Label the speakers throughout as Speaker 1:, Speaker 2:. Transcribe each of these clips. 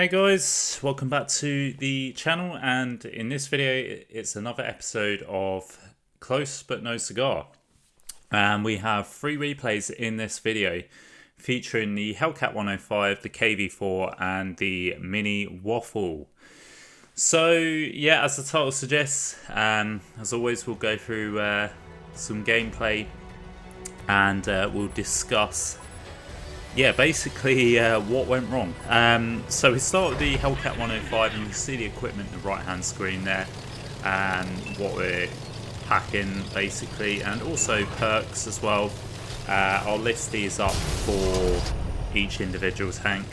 Speaker 1: Hey guys, welcome back to the channel, and in this video it's another episode of Close But No Cigar. And we have 3 replays in this video featuring the Hellcat 105, the KV-4 and the Mini Waffle. So yeah, as the title suggests, as always we'll go through some gameplay and we'll discuss basically what went wrong. So we start with the Hellcat 105 and you can see the equipment in the right hand screen there and what we're packing basically, and also perks as well. I'll list these up for each individual tank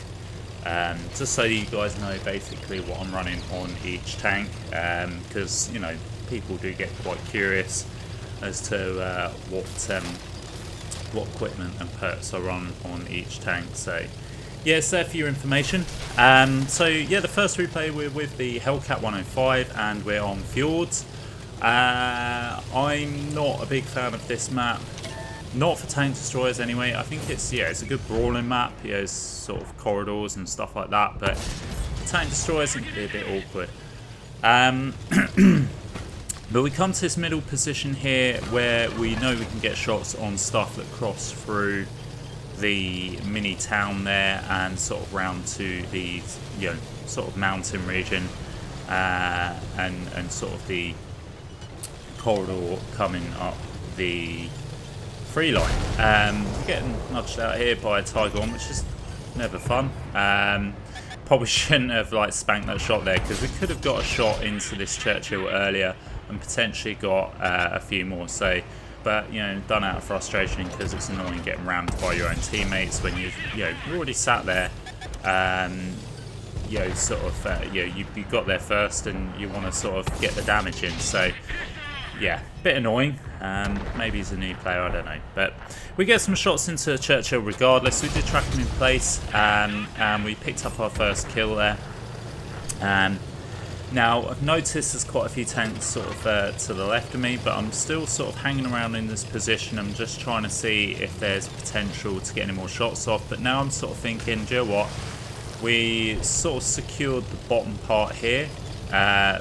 Speaker 1: just so you guys know basically what I'm running on each tank, because you know, people do get quite curious as to what equipment and perks I run on each tank. So yeah, it's there for your information. So yeah, the first replay we're with the Hellcat 105 and we're on fjords. I'm not a big fan of this map, not for tank destroyers anyway. I think it's a good brawling map. It's sort of corridors and stuff like that, but tank destroyers can be a bit awkward. But we come to this middle position here where we know we can get shots on stuff that cross through the mini town there and sort of round to the sort of mountain region and sort of the corridor coming up the free line. We're getting nudged out here by a Tiger, which is never fun. Probably shouldn't have spanked that shot there, because we could have got a shot into this Churchill earlier and potentially got a few more. So, but done out of frustration, because it's annoying getting rammed by your own teammates when you've already sat there. You got there first and you want to sort of get the damage in. So yeah, bit annoying. Maybe he's a new player, I don't know. But we get some shots into Churchill regardless. We did track him in place, and we picked up our first kill there. Now, I've noticed there's quite a few tanks sort of to the left of me, but I'm still sort of hanging around in this position. I'm just trying to see if there's potential to get any more shots off. But now I'm sort of thinking, do you know what? We sort of secured the bottom part here.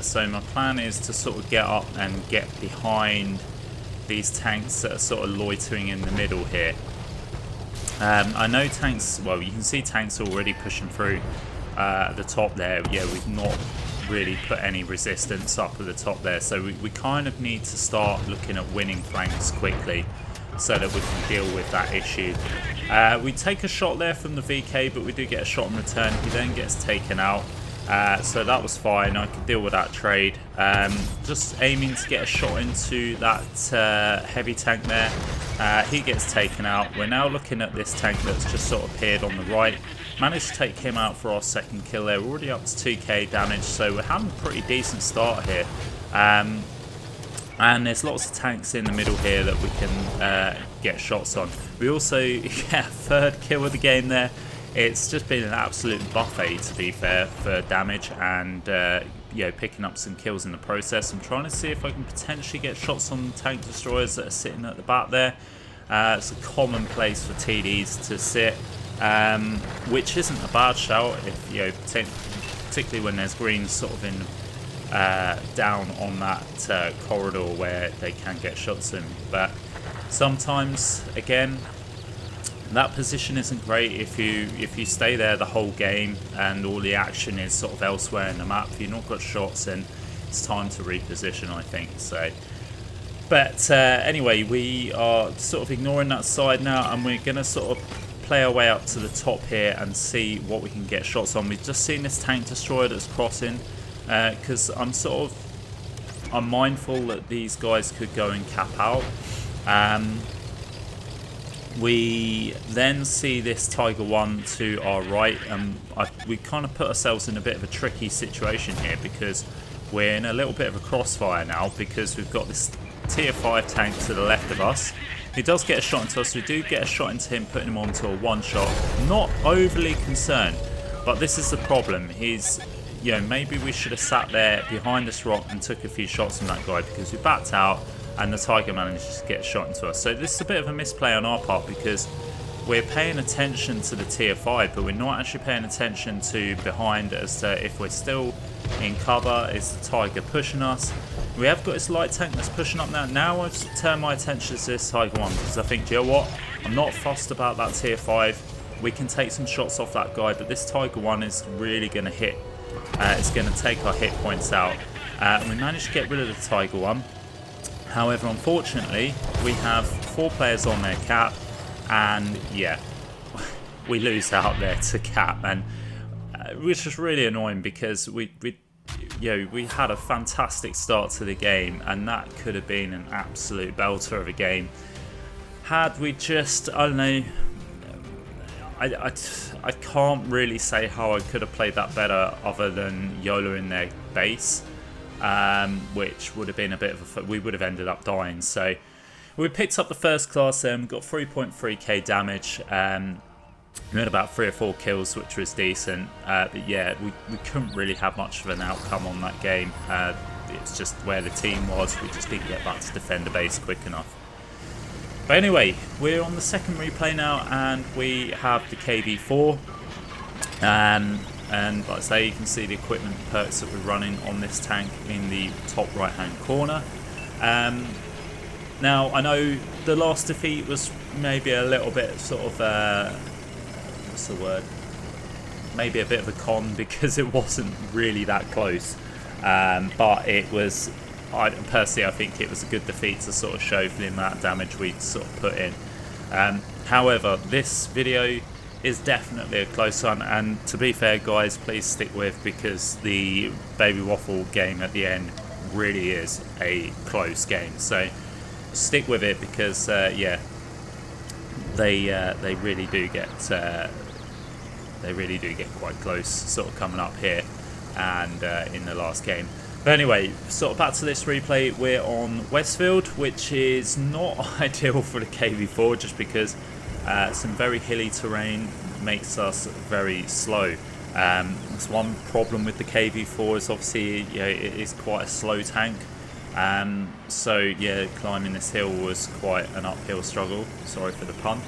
Speaker 1: So my plan is to sort of get up and get behind these tanks that are sort of loitering in the middle here. I know tanks, well, you can see tanks already pushing through the top there. Yeah, we've not really put any resistance up at the top there, so we kind of need to start looking at winning flanks quickly so that we can deal with that issue. We take a shot there from the VK, but we do get a shot in return. He then gets taken out, so that was fine. I could deal with that trade. Just aiming to get a shot into that heavy tank there. He gets taken out. We're now looking at this tank that's just sort of appeared on the right. Managed to take him out for our second kill there. We're already up to 2k damage, so we're having a pretty decent start here. And there's lots of tanks in the middle here that we can get shots on. We also third kill of the game there. It's just been an absolute buffet, to be fair, for damage and picking up some kills in the process. I'm trying to see if I can potentially get shots on tank destroyers that are sitting at the back there. It's a common place for TDs to sit. Which isn't a bad shout if particularly when there's greens sort of in down on that corridor where they can get shots in. But sometimes again, that position isn't great if you stay there the whole game and all the action is sort of elsewhere in the map. If you've not got shots, then it's time to reposition, I think. So, but anyway, we are sort of ignoring that side now, and we're gonna sort of play our way up to the top here and see what we can get shots on. We've just seen this tank destroyer that's crossing, because I'm mindful that these guys could go and cap out. We then see this Tiger 1 to our right, and we kind of put ourselves in a bit of a tricky situation here, because we're in a little bit of a crossfire now, because we've got this tier 5 tank to the left of us. He does get a shot into us. We do get a shot into him, putting him onto a one shot. Not overly concerned, but this is the problem. He's, maybe we should have sat there behind this rock and took a few shots from that guy, because we backed out and the Tiger managed to get a shot into us. So this is a bit of a misplay on our part, because we're paying attention to the tier 5, but we're not actually paying attention to behind us. If we're still in cover, is the Tiger pushing us? We have got this light tank that's pushing up now. Now I've turned my attention to this Tiger 1 because I think, do you know what? I'm not fussed about that tier 5. We can take some shots off that guy, but this Tiger 1 is really going to hit. It's going to take our hit points out. And we managed to get rid of the Tiger 1. However, unfortunately, we have 4 players on their cap. And yeah, we lose out there to cap. And which is really annoying because we had a fantastic start to the game, and that could have been an absolute belter of a game had we just, I don't know, I can't really say how I could have played that better other than YOLO in their base, which would have been a bit of a, we would have ended up dying. So we picked up the first class then, got 3.3k damage. We had about 3 or 4 kills, which was decent, but yeah, we couldn't really have much of an outcome on that game. It's just where the team was, we just didn't get back to defend the base quick enough. But anyway, we're on the second replay now, and we have the KV-4, and like I say, you can see the equipment perks that we're running on this tank in the top right hand corner. Now, I know the last defeat was maybe a little bit sort of, what's the word? Maybe a bit of a con because it wasn't really that close. But it was, personally, I think it was a good defeat to sort of show for the amount of damage we sort of put in. However, this video is definitely a close one, and to be fair, guys, please stick with, because the Baby Waffle game at the end really is a close game. So stick with it, because yeah, they really do get quite close, sort of coming up here and in the last game. But anyway, sort of back to this replay, we're on Westfield, which is not ideal for the KV-4, just because some very hilly terrain makes us very slow. That's one problem with the KV-4, is obviously, you know, it is quite a slow tank. So yeah, climbing this hill was quite an uphill struggle, sorry for the pun.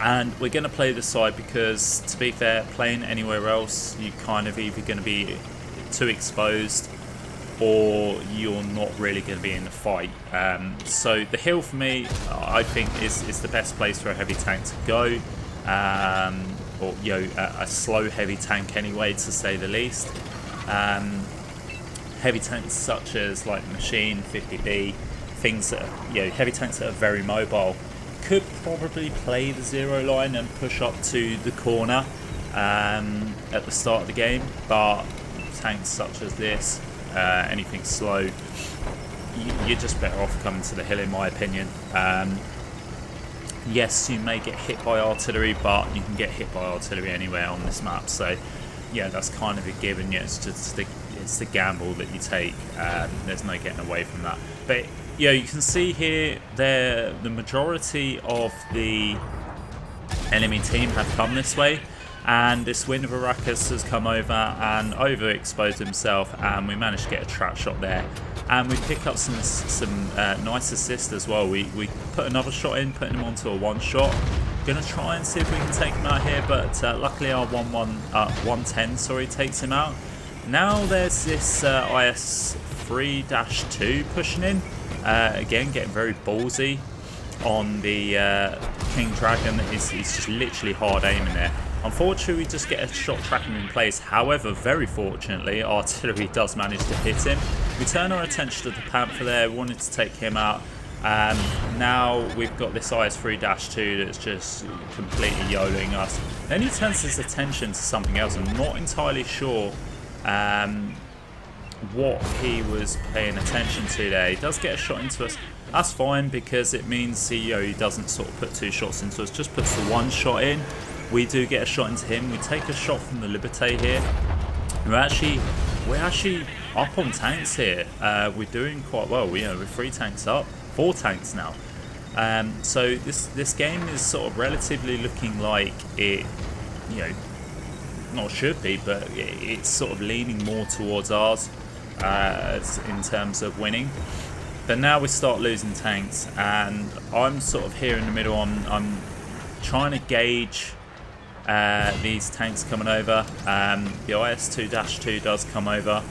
Speaker 1: And we're going to play this side because, to be fair, playing anywhere else, you're kind of either going to be too exposed or you're not really going to be in the fight. So the hill for me, I think, is the best place for a heavy tank to go, or you know, a slow heavy tank anyway, to say the least. Heavy tanks such as like Machine 50B, things that are, you know, heavy tanks that are very mobile, could probably play the 0 line and push up to the corner at the start of the game, but tanks such as this, anything slow, you're just better off coming to the hill, in my opinion. Yes, you may get hit by artillery, but you can get hit by artillery anywhere on this map, so yeah, that's kind of a given. Yeah, it's just it's the gamble that you take. There's no getting away from that. But yeah, you can see here the majority of the enemy team have come this way, and this Wind of Arrakis has come over and overexposed himself, and we managed to get a trap shot there, and we pick up some nice assist as well. We put another shot in, putting him onto a 1-shot. Gonna try and see if we can take him out here, but luckily our 110 sorry takes him out. Now there's this IS 3-2 pushing in, again getting very ballsy on the King Dragon. He's just literally hard aiming there. Unfortunately, we just get a shot tracking in place. However, very fortunately, artillery does manage to hit him. We turn our attention to the Panther there, wanted to take him out. Now we've got this IS 3-2 that's just completely YOLOing us. Then he turns his attention to something else. I'm not entirely sure what he was paying attention to there. He does get a shot into us. That's fine, because it means he doesn't sort of put 2 shots into us, just puts the 1 shot in. We do get a shot into him. We take a shot from the Liberté here. We're actually up on tanks here. We're doing quite well. We're 3 tanks up, 4 tanks now. So this game is sort of relatively looking like it, not should be, but it's sort of leaning more towards ours in terms of winning. But now we start losing tanks, and I'm sort of here in the middle. I'm trying to gauge these tanks coming over. The IS-2-2 does come over,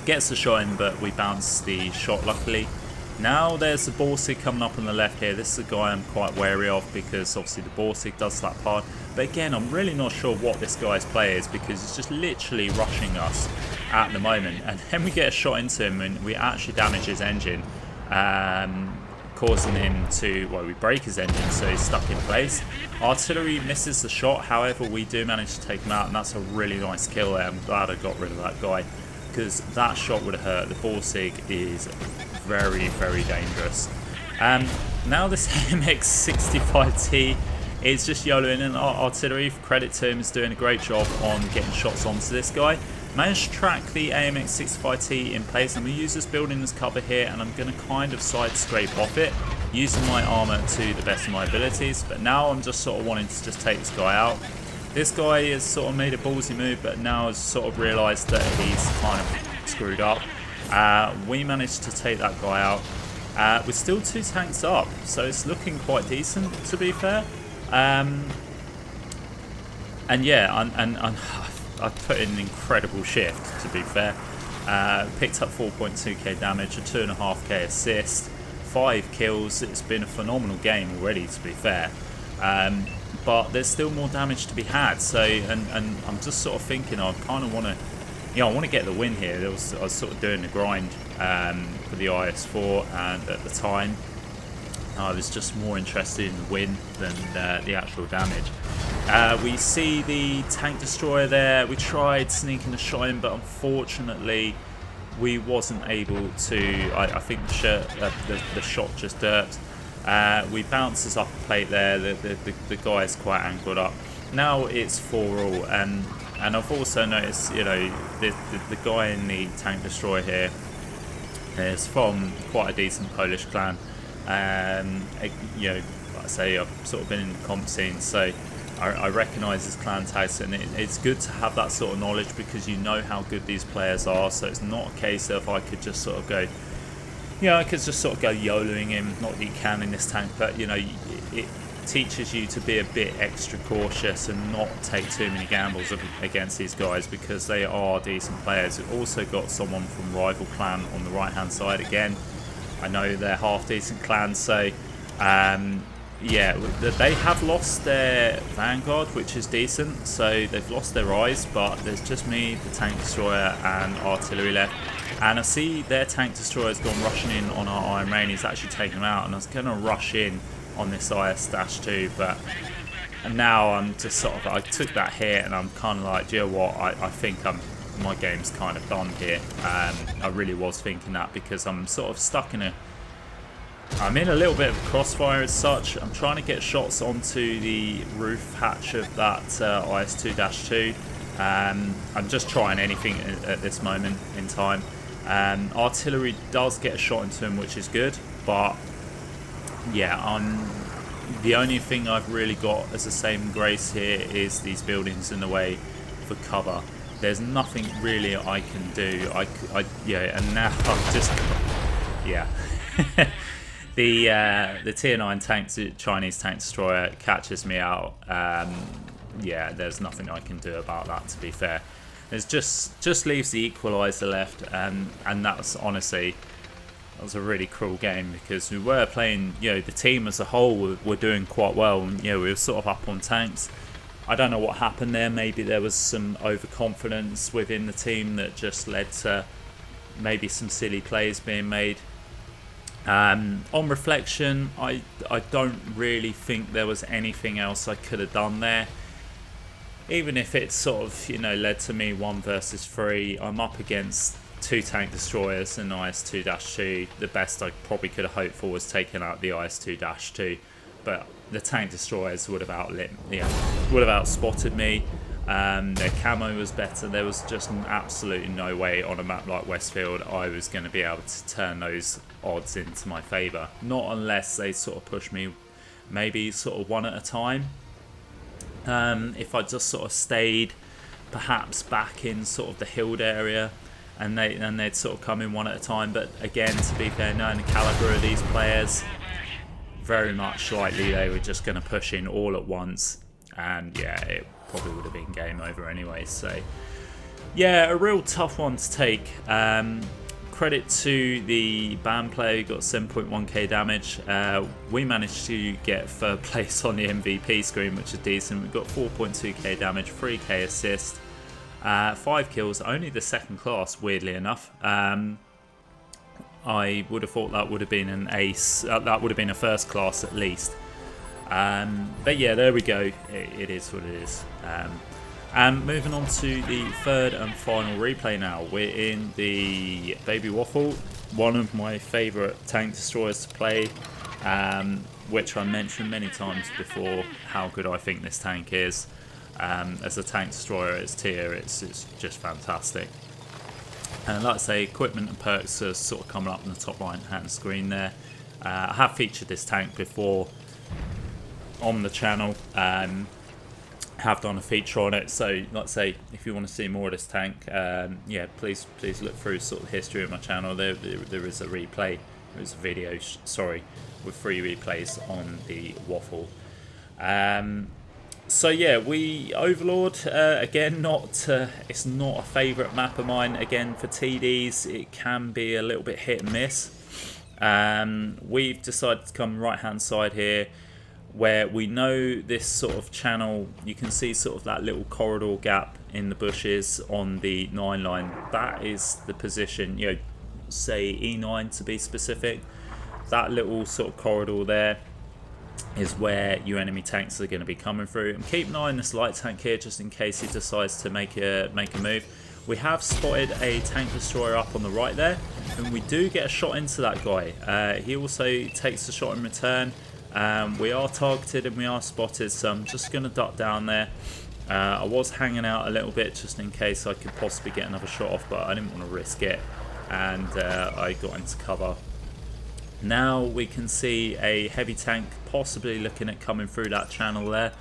Speaker 1: gets a shot in, but we bounce the shot luckily. Now there's the Borsig coming up on the left here. This is a guy I'm quite wary of because obviously the Borsig does slap hard. But again, I'm really not sure what this guy's play is because he's just literally rushing us at the moment. And then we get a shot into him and we actually damage his engine, causing him to, well, we break his engine, so he's stuck in place. Artillery misses the shot, however, we do manage to take him out, and that's a really nice kill there. I'm glad I got rid of that guy because that shot would have hurt. The Borsig is very, very dangerous. Now this AMX-65T is just YOLOing, and artillery, credit to him, is doing a great job on getting shots onto this guy. Managed to track the AMX-65T in place. I'm going to use this building as cover here, and I'm going to kind of side scrape off it, using my armour to the best of my abilities. But now I'm just sort of wanting to just take this guy out. This guy has sort of made a ballsy move, but now has sort of realised that he's kind of screwed up. We managed to take that guy out. We're still 2 tanks up, so it's looking quite decent, to be fair. And yeah, and I've put in an incredible shift, to be fair. Picked up 4.2k damage, a 2.5k assist, 5 kills. It's been a phenomenal game already, to be fair. But there's still more damage to be had. So, and I'm just sort of thinking, I kind of want to, I want to get the win here. I was sort of doing the grind for the IS-4, and at the time, I was just more interested in the win than the actual damage. We see the tank destroyer there. We tried sneaking a shot in, but unfortunately we wasn't able to. I think the shot just derped. We bounce this upper plate there. The guy is quite angled up. Now it's 4-all, and I've also noticed, the guy in the tank destroyer here is from quite a decent Polish clan. Like I say, I've sort of been in the comp scene, so I recognise his clan tags, and it's good to have that sort of knowledge because you know how good these players are. So it's not a case of I could just sort of go, I could just sort of go YOLOing him. Not that you can in this tank, but it teaches you to be a bit extra cautious and not take too many gambles against these guys because they are decent players. We've also got someone from rival clan on the right hand side again. I know they're half decent clans, so yeah, they have lost their Vanguard, which is decent, so they've lost their eyes, but there's just me, the tank destroyer, and artillery left. And I see their tank destroyer's gone rushing in on our Iron Rain. He's actually taken him out, and I was going to rush in on this IS-2, but now I'm just sort of, I took that hit, and I'm kind of like, do you know what, I think my game's kind of done here. I really was thinking that because I'm sort of stuck in I'm in a little bit of a crossfire as such. I'm trying to get shots onto the roof hatch of that IS-2-2. I'm just trying anything at this moment in time. Artillery does get a shot into him, which is good, but yeah, the only thing I've really got as a saving grace here is these buildings in the way for cover. There's nothing really I can do. And now I'm just, yeah. The tier 9 Chinese tank destroyer catches me out. Yeah, there's nothing I can do about that, to be fair. It just leaves the equalizer left, and that's honestly, that was a really cruel game because we were playing, the team as a whole were doing quite well, and we were sort of up on tanks. I don't know what happened there. Maybe there was some overconfidence within the team that just led to maybe some silly plays being made. On reflection, I don't really think there was anything else I could have done there. Even if it sort of, led to me 1 versus 3, I'm up against 2 tank destroyers and IS-2-2. The best I probably could have hoped for was taking out the IS-2-2, but the tank destroyers would have outspotted me. Their camo was better. There was just absolutely no way on a map like Westfield I was going to be able to turn those odds into my favour. Not unless they sort of push me maybe sort of one at a time. If I just sort of stayed perhaps back in sort of the hilled area, and they'd sort of come in one at a time. But again, to be fair, knowing the caliber of these players, very much likely they were just going to push in all at once, and yeah, it probably would have been game over anyway. So yeah, a real tough one to take. Credit to the band player who got 7.1k damage. We managed to get third place on the MVP screen, which is decent. We got 4.2k damage, 3k assist, 5 kills, only the second class, weirdly enough. I would have thought that would have been an ace, that would have been a first class at least. But yeah, there we go, it is what it is. And moving on to the third and final replay now. We're in the Baby Waffle, one of my favourite tank destroyers to play, which I mentioned many times before how good I think this tank is. As a tank destroyer at its tier, it's just fantastic. And like I say, equipment and perks are sort of coming up on the top right hand screen there. I have featured this tank before on the channel. Have done a feature on it, so like I say, if you want to see more of this tank, yeah, please look through sort of the history of my channel. There is a replay, there is a video, sorry, with 3 replays on the Waffle. So yeah, we Overlord, again, it's not a favourite map of mine. Again, for TDs it can be a little bit hit and miss. We've decided to come right hand side here, where we know this sort of channel. You can see sort of that little corridor gap in the bushes on the 9 line. That is the position, you know, say E9 to be specific. That little sort of corridor there is where your enemy tanks are going to be coming through. And keep an eye on this light tank here, just in case he decides to make a move. We have spotted a tank destroyer up on the right there, and we do get a shot into that guy. He also takes a shot in return. We are targeted and we are spotted, so I'm just going to duck down there. I was hanging out a little bit just in case I could possibly get another shot off, but I didn't want to risk it, and I got into cover. Now we can see a heavy tank possibly looking at coming through that channel there.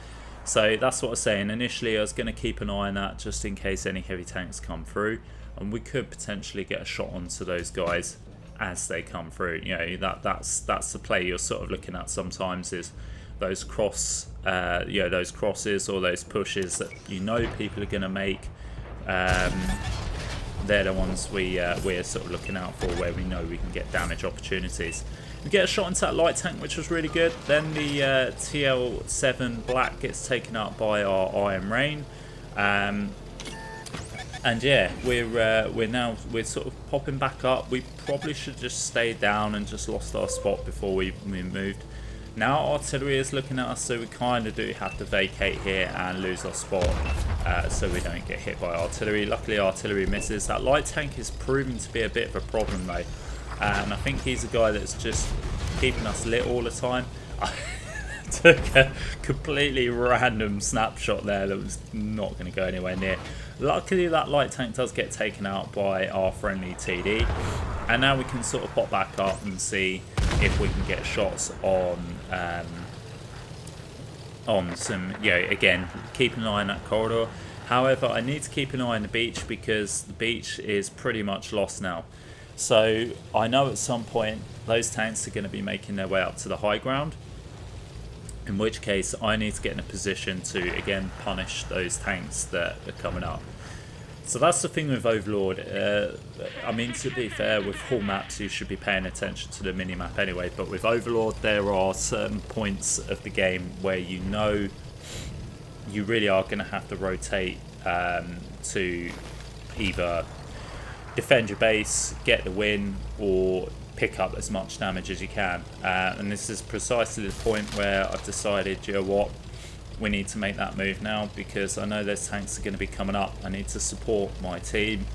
Speaker 1: So that's what I was saying. Initially I was going to keep an eye on that just in case any heavy tanks come through, and we could potentially get a shot onto those guys as they come through. You know, that's the play you're sort of looking at sometimes, is those those crosses or those pushes that you know people are going to make. They're the ones we're sort of looking out for, where we know we can get damage opportunities. We get a shot into that light tank, which was really good. Then the TL7 Black gets taken out by our Iron Rain. And yeah, we're sort of popping back up. We probably should just stay down and just lost our spot before we moved. Now artillery is looking at us, so we kind of do have to vacate here and lose our spot, so we don't get hit by artillery. Luckily artillery misses. That light tank is proving to be a bit of a problem though, and I think he's a guy that's just keeping us lit all the time. I took a completely random snapshot there that was not going to go anywhere near. Luckily that light tank does get taken out by our friendly TD, and now we can sort of pop back up and see if we can get shots on some, you know, again, keep an eye on that corridor. However, I need to keep an eye on the beach, because the beach is pretty much lost now. So I know at some point those tanks are going to be making their way up to the high ground, in which case I need to get in a position to again punish those tanks that are coming up. So that's the thing with Overlord. I mean, to be fair, with all maps you should be paying attention to the minimap anyway, but with Overlord there are certain points of the game where you know you really are going to have to rotate to either defend your base, get the win, or pick up as much damage as you can. And this is precisely the point where I've decided, you know what, we need to make that move now, because I know those tanks are going to be coming up. I need to support my team.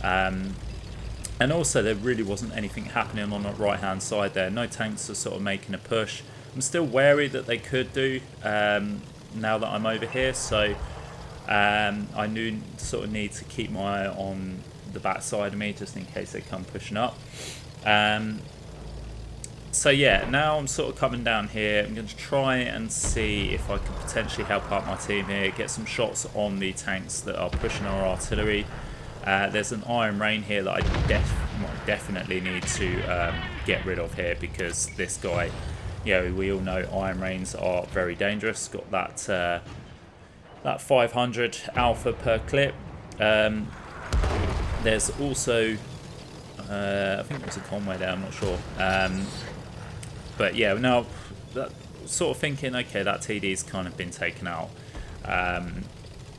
Speaker 1: And also there really wasn't anything happening on the right hand side there. No tanks are sort of making a push. I'm still wary that they could do now that I'm over here, so I do sort of need to keep my eye on the back side of me just in case they come pushing up. So yeah, now I'm sort of coming down here. I'm going to try and see if I can potentially help out my team here, get some shots on the tanks that are pushing our artillery. There's an Iron Rain here that I definitely need to get rid of here, because this guy, we all know Iron Rains are very dangerous. Got that that 500 alpha per clip. There's also, I think there's a Conway there, I'm not sure. But yeah, now that sort of thinking, okay, that TD's kind of been taken out.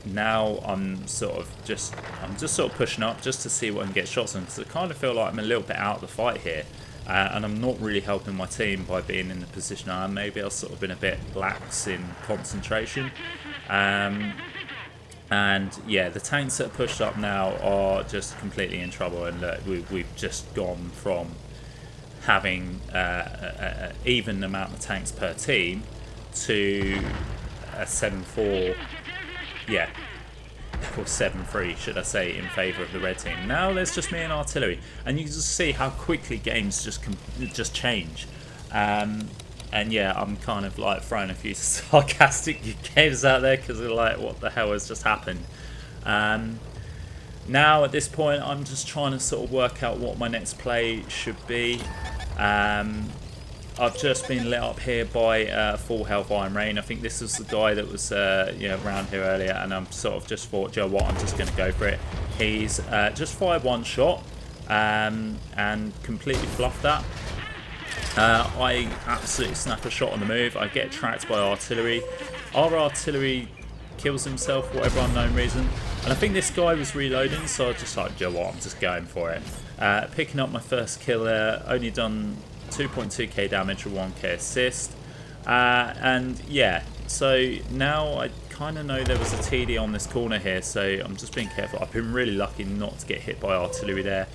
Speaker 1: Now I'm just sort of pushing up just to see what I can get shots on, because I kind of feel like I'm a little bit out of the fight here, and I'm not really helping my team by being in the position I am. Maybe I've sort of been a bit lax in concentration. And yeah, the tanks that are pushed up now are just completely in trouble, and we've just gone from having an even amount of tanks per team to a 7-4, yeah, or 7-3 should I say, in favour of the red team. Now there's just me and artillery, and you can just see how quickly games just change. And yeah, I'm kind of like throwing a few sarcastic games out there, because they're like, what the hell has just happened? Now at this point, I'm just trying to sort of work out what my next play should be. I've just been lit up here by full health Iron Rain. I think this was the guy that was around here earlier, and I'm sort of just thought, Joe, what, I'm just going to go for it. He's just fired one shot and completely fluffed that. I absolutely snap a shot on the move. I get tracked by artillery. Our artillery kills himself for whatever unknown reason, and I think this guy was reloading, so I was just like, Joe, what, I'm just going for it. Picking up my first kill there. Only done 2.2k damage with 1k assist, and yeah, so now I kind of know there was a TD on this corner here, so I'm just being careful. I've been really lucky not to get hit by artillery there.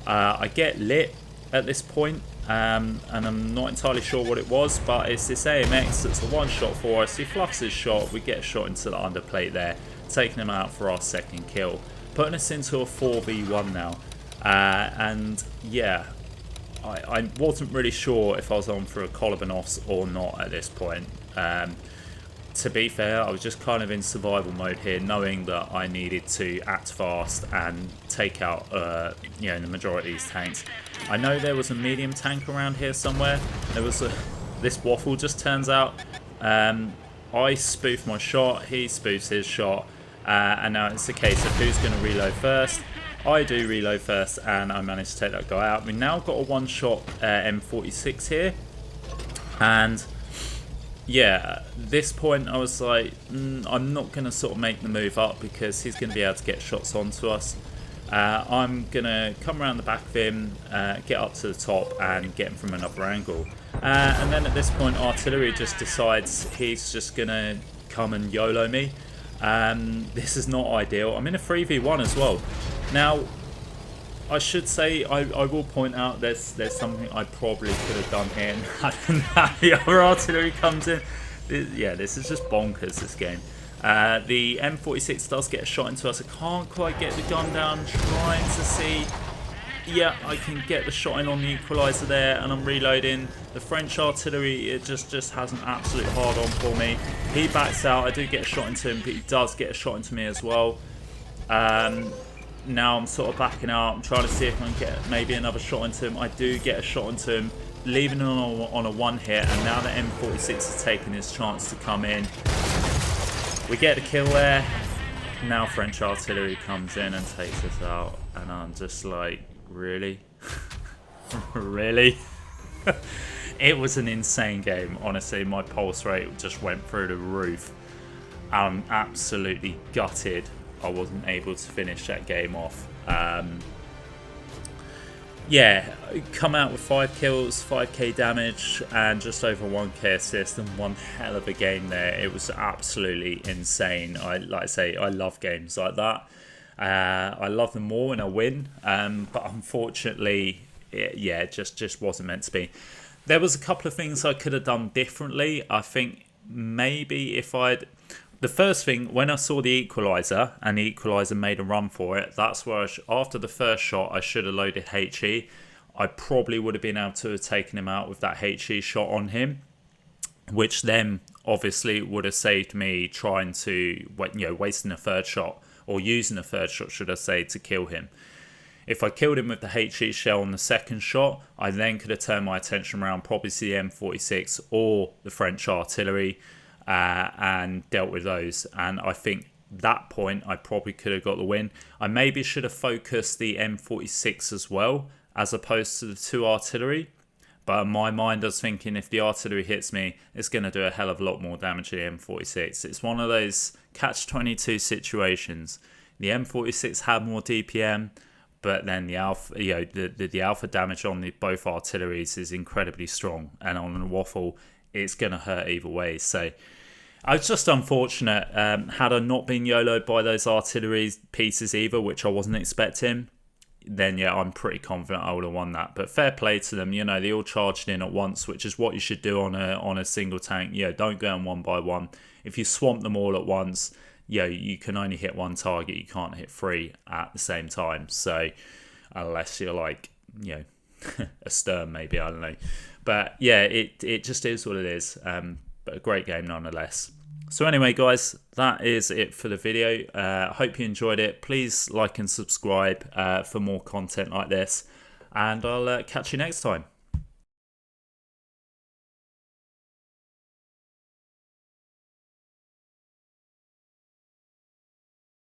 Speaker 1: I get lit at this point, and I'm not entirely sure what it was, but it's this AMX that's a one shot for us. He fluffs his shot, we get a shot into the underplate there, taking him out for our second kill, putting us into a 4v1 now. And yeah, I wasn't really sure if I was on for a Kolobanovs or not at this point. To be fair, I was just kind of in survival mode here, knowing that I needed to act fast and take out the majority of these tanks. I know there was a medium tank around here somewhere. There was this Waffle, just turns out. I spoof my shot, he spoofs his shot, and now it's a case of who's going to reload first. I do reload first, and I managed to take that guy out. We've now got a one-shot M46 here, and yeah, at this point I was like, I'm not going to sort of make the move up, because he's going to be able to get shots onto us. I'm going to come around the back of him, get up to the top and get him from another angle. And then at this point, artillery just decides he's just going to come and YOLO me. This is not ideal. I'm in a 3v1 as well. Now, I should say, I will point out there's something I probably could have done here. And the other artillery comes in. Yeah, this is just bonkers, this game. The M46 does get a shot into us. I can't quite get the gun down. Trying to see. Yeah, I can get the shot in on the equalizer there, and I'm reloading. The French artillery, it just has an absolute hard on for me. He backs out. I do get a shot into him, but he does get a shot into me as well. Now I'm sort of backing out. I'm trying to see if I can get maybe another shot into him. I do get a shot into him, leaving him on a one hit, and now the M46 is taking his chance to come in. We get the kill there. Now French artillery comes in and takes us out, and I'm just like, really? Really? It was an insane game, honestly. My pulse rate just went through the roof. I'm absolutely gutted I wasn't able to finish that game off. Yeah, come out with 5 kills, 5k damage, and just over 1k assist, and one hell of a game there. It was absolutely insane. Like I say, I love games like that. I love them more when I win, but unfortunately, it just wasn't meant to be. There was a couple of things I could have done differently. I think maybe if I'd... The first thing, when I saw the equalizer, and the equalizer made a run for it, that's where after the first shot, I should have loaded HE. I probably would have been able to have taken him out with that HE shot on him. which then obviously would have saved me trying to, wasting a third shot, or using a third shot, should I say, to kill him. If I killed him with the HE shell on the second shot, I then could have turned my attention around probably to the M46 or the French artillery and dealt with those. And I think that point I probably could have got the win. I maybe should have focused the M46 as well, as opposed to the 2 artillery. But in my mind, I was thinking if the artillery hits me, it's going to do a hell of a lot more damage to the M46. It's one of those catch-22 situations. The M46 had more DPM, but then the alpha, the alpha damage on both artilleries is incredibly strong, and on the Waffle, it's going to hurt either way. So I was just unfortunate. Had I not been YOLO'd by those artillery pieces either, which I wasn't expecting, then yeah, I'm pretty confident I would have won that. But fair play to them. They all charged in at once, which is what you should do on a single tank. Don't go in one by one. If you swamp them all at once, you can only hit one target. You can't hit 3 at the same time. So unless you're like, a Stern maybe, I don't know. But yeah, it just is what it is. But a great game nonetheless. So anyway, guys, that is it for the video. I hope you enjoyed it. Please like and subscribe for more content like this. And I'll catch you next time.